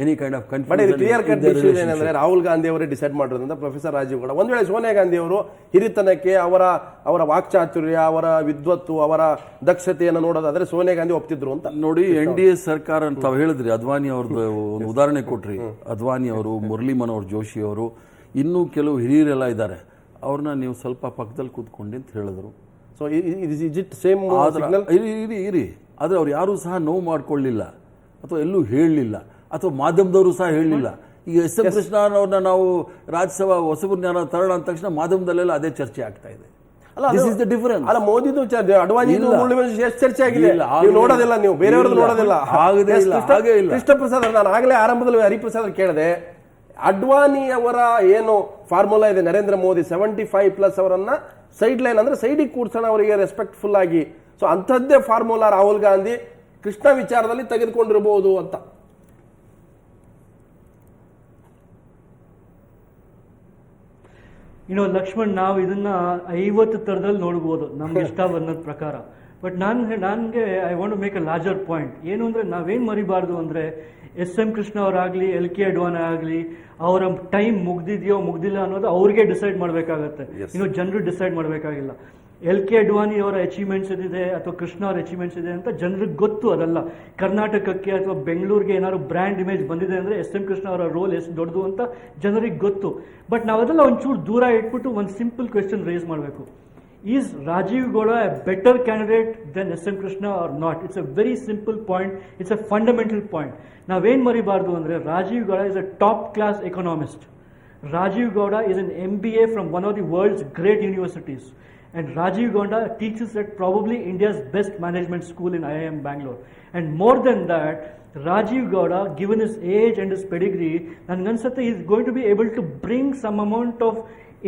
any kind of confusion. But ಇದು ಕ್ಲಿಯರ್ ಕಟ್ ಡಿಸಿಷನ್ ಏನಂದ್ರೆ ರಾಹುಲ್ ಗಾಂಧಿ ಅವರೇ ಡಿಸೈಡ್ ಮಾಡಿರೋದ್ರಿಂದ ಪ್ರೊಫೆಸರ್ ರಾಜೀವ್ ಗೌಡ, ಒಂದ್ ವೇಳೆ ಸೋನಿಯಾ ಗಾಂಧಿ ಅವರು ಹಿರಿತನಕ್ಕೆ ಅವರ ವಾಕ್ಚಾತುರ್ಯ, ಅವರ ವಿದ್ವತ್ತು, ಅವರ ದಕ್ಷತೆಯನ್ನು ನೋಡೋದಾದ್ರೆ ಸೋನಿಯಾ ಗಾಂಧಿ ಒಪ್ತಿದ್ರು ಅಂತ ನೋಡಿ. NDA ಸರ್ಕಾರ ಅಂತ ತಾವು ಹೇಳಿದ್ರಿ, ಅದ್ವಾನಿ ಅವ್ರದ್ದು ಒಂದು ಉದಾಹರಣೆ ಕೊಟ್ರಿ. ಅದ್ವಾನಿ ಅವರು, ಮುರಳಿ ಮನೋಹರ್ ಜೋಶಿ ಅವರು, ಇನ್ನೂ ಕೆಲವು ಹಿರಿಯರೆಲ್ಲ ಇದ್ದಾರೆ, ಅವ್ರನ್ನ ನೀವು ಸ್ವಲ್ಪ ಪಕ್ಕದಲ್ಲಿ ಕೂತ್ಕೊಂಡು ಅಂತ ಹೇಳಿದ್ರು. ಸೊ ಇಸ್ ಇಟ್ ಸೇಮ್ ಇರಿ, ಆದರೆ ಅವ್ರು ಯಾರೂ ಸಹ ನೋವು ಮಾಡ್ಕೊಳ್ಳಿಲ್ಲ ಅಥವಾ ಎಲ್ಲೂ ಹೇಳಲಿಲ್ಲ, ಅಥವಾ ಮಾಧ್ಯಮದವರು ಸಹ ಹೇಳಲಿಲ್ಲ. ಈಗ SM ಕೃಷ್ಣವ್ರನ್ನ ನಾವು ರಾಜ್ಯಸಭಾ ಹೊಸಬರು ಜ್ಞಾನ ತರೋಣ ಅಂದ ತಕ್ಷಣ ಮಾಧ್ಯಮದಲ್ಲೆಲ್ಲ ಅದೇ ಚರ್ಚೆ ಆಗ್ತಾ ಇದೆ. This is the difference. ಅಲ್ಲ, ಮೋದಿದು ಅಡ್ವಾಣಿದು ಎಷ್ಟು ಚರ್ಚೆ ಆಗಿದೆ ನೋಡೋದಿಲ್ಲ, ನೀವು ಬೇರೆಯವ್ರದ್ದು ನೋಡೋದಿಲ್ಲ. ಕೃಷ್ಣ ಪ್ರಸಾದ್, ನಾನು ಆಗಲೇ ಆರಂಭದಲ್ಲಿ ಹರಿಪ್ರಸಾದ್ ಕೇಳಿದೆ, ಅಡ್ವಾಣಿ ಅವರ ಏನು ಫಾರ್ಮುಲಾ ಇದೆ, ನರೇಂದ್ರ ಮೋದಿ 75+ ಅವರನ್ನ ಸೈಡ್ ಲೈನ್ ಅಂದ್ರೆ ಸೈಡಿಗೆ ಕೂರ್ಸೋಣ, ಅವರಿಗೆ ರೆಸ್ಪೆಕ್ಟ್ಫುಲ್ ಆಗಿ. ಸೊ ಅಂಥದ್ದೇ ಫಾರ್ಮುಲಾ ರಾಹುಲ್ ಗಾಂಧಿ ಕೃಷ್ಣ ವಿಚಾರದಲ್ಲಿ ತೆಗೆದುಕೊಂಡಿರಬಹುದು ಅಂತ. ಲಕ್ಷ್ಮಣ್, ನಾವು ಇದನ್ನ 50 ಥರದಲ್ಲಿ ನೋಡ್ಬೋದು ನಮ್ಗೆ ಇಷ್ಟ ಬಂದ ಪ್ರಕಾರ. ಬಟ್ ನನಗೆ I want to make a larger point. ಏನು ಅಂದ್ರೆ ನಾವೇನ್ ಮರಿಬಾರ್ದು ಅಂದ್ರೆ SM ಕೃಷ್ಣ ಅವರಾಗ್ಲಿ, LK ಅಡ್ವಾಣಿ ಆಗಲಿ, ಅವರ ಟೈಮ್ ಮುಗ್ದಿದೆಯೋ ಮುಗ್ದಿಲ್ಲ ಅನ್ನೋದು ಅವ್ರಿಗೆ ಡಿಸೈಡ್ ಮಾಡಬೇಕಾಗತ್ತೆ. ಜನರು ಡಿಸೈಡ್ ಮಾಡಬೇಕಾಗಿಲ್ಲ. LK ಅಡ್ವಾಣಿ ಅವರ ಅಚೀವ್ಮೆಂಟ್ಸ್ ಇದೆ ಅಥವಾ ಕೃಷ್ಣ ಅವರ ಅಚೀವ್ಮೆಂಟ್ಸ್ ಇದೆ ಅಂತ ಜನರಿಗೆ ಗೊತ್ತು. ಅದಲ್ಲ, ಕರ್ನಾಟಕಕ್ಕೆ ಅಥವಾ ಬೆಂಗಳೂರಿಗೆ ಏನಾದ್ರು ಬ್ರ್ಯಾಂಡ್ ಇಮೇಜ್ ಬಂದಿದೆ ಅಂದ್ರೆ SM ಕೃಷ್ಣ ಅವರ ರೋಲ್ ಎಷ್ಟು ದೊಡ್ಡದು ಅಂತ ಜನರಿಗೆ ಗೊತ್ತು. ಬಟ್ ನಾವದೆಲ್ಲ ಒಂಚೂರು ದೂರ ಇಟ್ಬಿಟ್ಟು ಒಂದು ಸಿಂಪಲ್ ಕ್ವೆಶ್ಚನ್ ರೇಸ್ ಮಾಡಬೇಕು. Is Rajiv Gowda a better candidate than SM Krishna or not? It's a very simple point. It's a fundamental point. ನಾವೇನ್ ಮರಿಬಾರ್ದು ಅಂದ್ರೆ Rajiv Gowda is a top class economist. Rajiv Gowda is an MBA from one of the world's great universities. And Rajiv Gowda teaches at probably India's best management school in IIM Bangalore. And more than that, Rajiv Gowda, given his age and his pedigree, nanansate he is going to be able to bring some amount of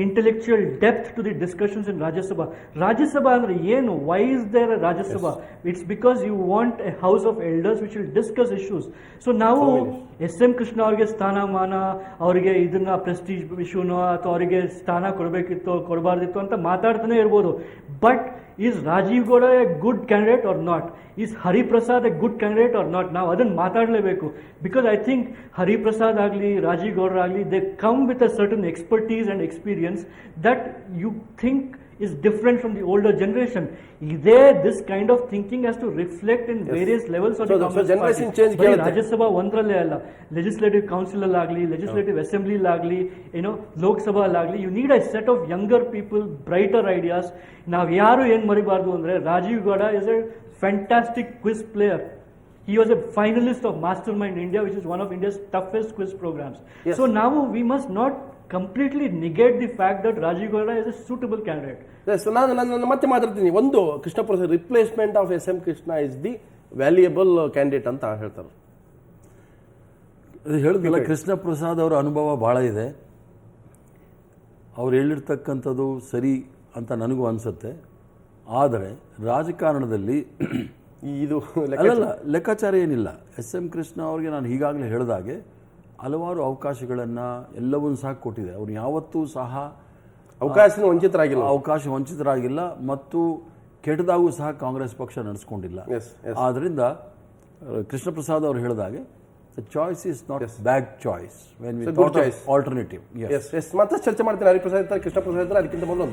intellectual depth to the discussions in Rajya Sabha. Rajya Sabha andre ಏನು? Why is there a Rajya Sabha? It's because you want a house of elders which will discuss issues. So ನಾವು SM Krishna ಅವರಿಗೆ ಸ್ಥಾನಮಾನ, ಅವರಿಗೆ ಇದನ್ನ Prestige ಇಶ್ಯೂನೋ ಅಥವಾ ಅವರಿಗೆ ಸ್ಥಾನ ಕೊಡಬೇಕಿತ್ತು ಕೊಡಬಾರ್ದಿತ್ತು ಅಂತ ಮಾತಾಡ್ತಾನೆ ಇರ್ಬೋದು. But is Rajiv Gowda a good candidate or not? Is Hari Prasad a good candidate or not? ನಾವು ಅದನ್ನು ಮಾತಾಡಲೇಬೇಕು. Because I think Hari Prasad ಆಗಲಿ, Rajiv Gowda ಆಗಲಿ, they come with a certain expertise and experience that you think is different from the older generation. This kind of thinking has to reflect in various levels of the generation change. Rajya Sabha ಒಂದರಲ್ಲೇ ಅಲ್ಲ, legislative council ಅಲ್ಲಾಗಲಿ, legislative assembly ಆಗಲಿ, ಲೋಕ್ ಸಭಾ ಅಲ್ಲಾಗಲಿ, you need a set of younger people, brighter ideas. ನಾವು ಯಾರು ಏನ್ ಮರಿಬಾರ್ದು ಅಂದ್ರೆ Rajiv Gowda is a fantastic quiz player. He was a finalist of Mastermind India, which is one of India's toughest quiz programs. Yes. So now we must not completely negate the fact that Rajiv Gowda is a suitable candidate. Yes, ನಾನು ಮತ್ತೆ ಮಾತಾಡ್ತೀನಿ. ಒಂದು, Krishna Prasad replacement of SM Krishna is the valuable candidate ಅಂತ ಹೇಳ್ತಾರೆ. ಹೇಳಿದ್ರಲ್ಲ, ಕೃಷ್ಣ ಪ್ರಸಾದ್ ಅವರ ಅನುಭವ ಭಾಳ ಇದೆ. ಅವ್ರು ಹೇಳಿರ್ತಕ್ಕಂಥದ್ದು ಸರಿ ಅಂತ ನನಗೂ ಅನಿಸುತ್ತೆ. ಆದರೆ ರಾಜಕಾರಣದಲ್ಲಿ ಇದು ಅಲ್ಲಲ್ಲ, ಲೆಕ್ಕಾಚಾರ ಏನಿಲ್ಲ. SM ಕೃಷ್ಣ ಅವ್ರಿಗೆ ನಾನು ಈಗಾಗಲೇ ಹೇಳಿದಾಗೆ ಹಲವಾರು ಅವಕಾಶಗಳನ್ನು ಎಲ್ಲವನ್ನೂ ಸಹ ಕೊಟ್ಟಿದೆ. ಅವ್ರು ಯಾವತ್ತೂ ಸಹ ಅವಕಾಶ ವಂಚಿತರಾಗಿಲ್ಲ ಮತ್ತು ಕೆಟ್ಟದಾಗೂ ಸಹ ಕಾಂಗ್ರೆಸ್ ಪಕ್ಷ ನಡೆಸ್ಕೊಂಡಿಲ್ಲ. ಆದ್ದರಿಂದ ಕೃಷ್ಣ ಪ್ರಸಾದ್ ಅವರು ಹೇಳಿದಾಗೆ the choice is not bad choice when we thought of alternative. Yes. ಮತ್ತೆ ಚರ್ಚೆ ಮಾಡ್ತೀನಿ ಹರಿಪ್ರಸಾದ್ ಕೃಷ್ಣ ಪ್ರಸಾದ್. ಅದಕ್ಕಿಂತ ಮೊದಲು